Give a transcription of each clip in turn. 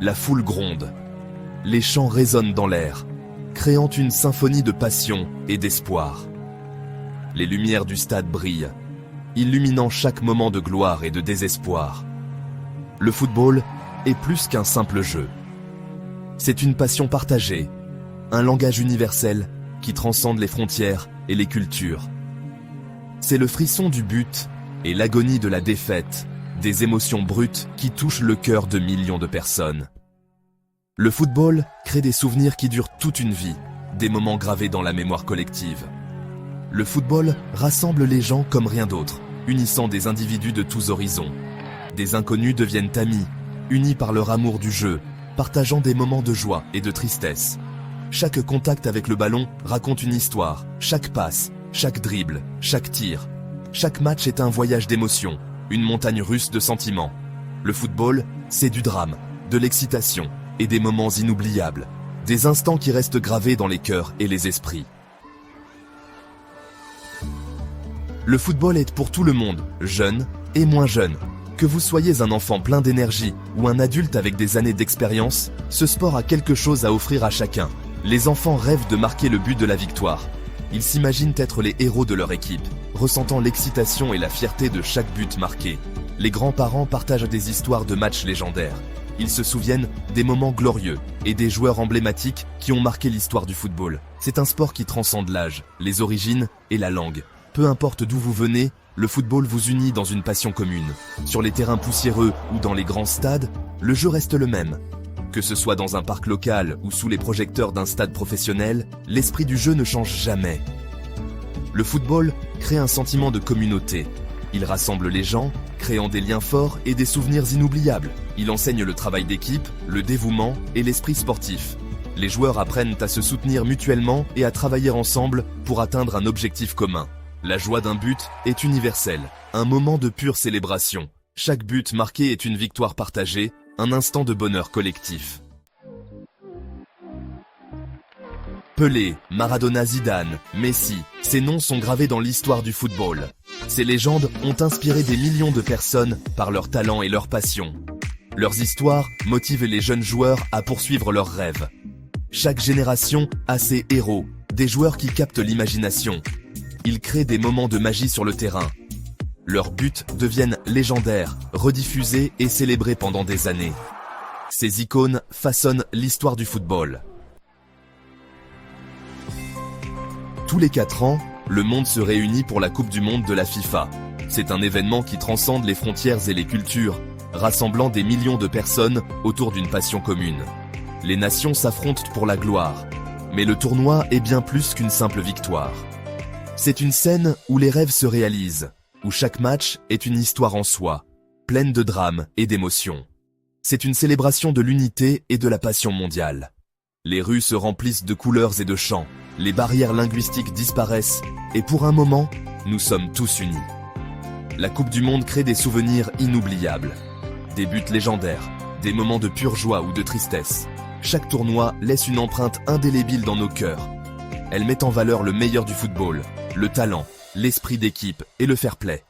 la foule gronde. Les chants résonnent dans l'air, créant une symphonie de passion et d'espoir. Les lumières du stade brillent, illuminant chaque moment de gloire et de désespoir. Le football est plus qu'un simple jeu. C'est une passion partagée, un langage universel qui transcende les frontières et les cultures. C'est le frisson du but et l'agonie de la défaite, des émotions brutes qui touchent le cœur de millions de personnes. Le football crée des souvenirs qui durent toute une vie, des moments gravés dans la mémoire collective. Le football rassemble les gens comme rien d'autre, unissant des individus de tous horizons. Des inconnus deviennent amis, unis par leur amour du jeu, partageant des moments de joie et de tristesse. Chaque contact avec le ballon raconte une histoire, chaque passe, chaque dribble, chaque tir. Chaque match est un voyage d'émotions, une montagne russe de sentiments. Le football, c'est du drame, de l'excitation et des moments inoubliables, des instants qui restent gravés dans les cœurs et les esprits. Le football est pour tout le monde, jeune et moins jeune. Que vous soyez un enfant plein d'énergie ou un adulte avec des années d'expérience, ce sport a quelque chose à offrir à chacun. Les enfants rêvent de marquer le but de la victoire. Ils s'imaginent être les héros de leur équipe, ressentant l'excitation et la fierté de chaque but marqué. Les grands-parents partagent des histoires de matchs légendaires. Ils se souviennent des moments glorieux et des joueurs emblématiques qui ont marqué l'histoire du football. C'est un sport qui transcende l'âge, les origines et la langue. Peu importe d'où vous venez, le football vous unit dans une passion commune. Sur les terrains poussiéreux ou dans les grands stades, le jeu reste le même. Que ce soit dans un parc local ou sous les projecteurs d'un stade professionnel, l'esprit du jeu ne change jamais. Le football crée un sentiment de communauté. Il rassemble les gens, créant des liens forts et des souvenirs inoubliables. Il enseigne le travail d'équipe, le dévouement et l'esprit sportif. Les joueurs apprennent à se soutenir mutuellement et à travailler ensemble pour atteindre un objectif commun. La joie d'un but est universelle, un moment de pure célébration. Chaque but marqué est une victoire partagée, un instant de bonheur collectif. Pelé, Maradona, Zidane, Messi, ces noms sont gravés dans l'histoire du football. Ces légendes ont inspiré des millions de personnes par leur talent et leur passion. Leurs histoires motivent les jeunes joueurs à poursuivre leurs rêves. Chaque génération a ses héros, des joueurs qui captent l'imagination. Ils créent des moments de magie sur le terrain. Leurs buts deviennent légendaires, rediffusés et célébrés pendant des années. Ces icônes façonnent l'histoire du football. Tous les 4 ans, le monde se réunit pour la Coupe du Monde de la FIFA. C'est un événement qui transcende les frontières et les cultures, rassemblant des millions de personnes autour d'une passion commune. Les nations s'affrontent pour la gloire, mais le tournoi est bien plus qu'une simple victoire. C'est une scène où les rêves se réalisent, où chaque match est une histoire en soi, pleine de drames et d'émotions. C'est une célébration de l'unité et de la passion mondiale. Les rues se remplissent de couleurs et de chants, les barrières linguistiques disparaissent, et pour un moment, nous sommes tous unis. La Coupe du Monde crée des souvenirs inoubliables, des buts légendaires, des moments de pure joie ou de tristesse. Chaque tournoi laisse une empreinte indélébile dans nos cœurs. Elle met en valeur le meilleur du football, le talent, l'esprit d'équipe et le fair-play.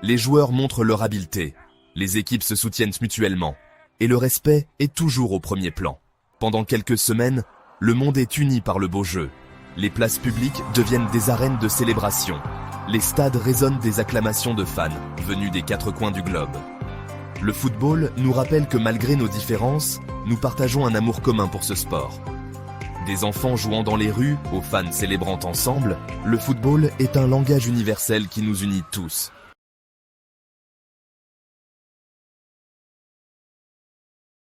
Les joueurs montrent leur habileté, les équipes se soutiennent mutuellement, et le respect est toujours au premier plan. Pendant quelques semaines, le monde est uni par le beau jeu. Les places publiques deviennent des arènes de célébration. Les stades résonnent des acclamations de fans, venus des 4 coins du globe. Le football nous rappelle que malgré nos différences, nous partageons un amour commun pour ce sport. Des enfants jouant dans les rues, aux fans célébrant ensemble, le football est un langage universel qui nous unit tous.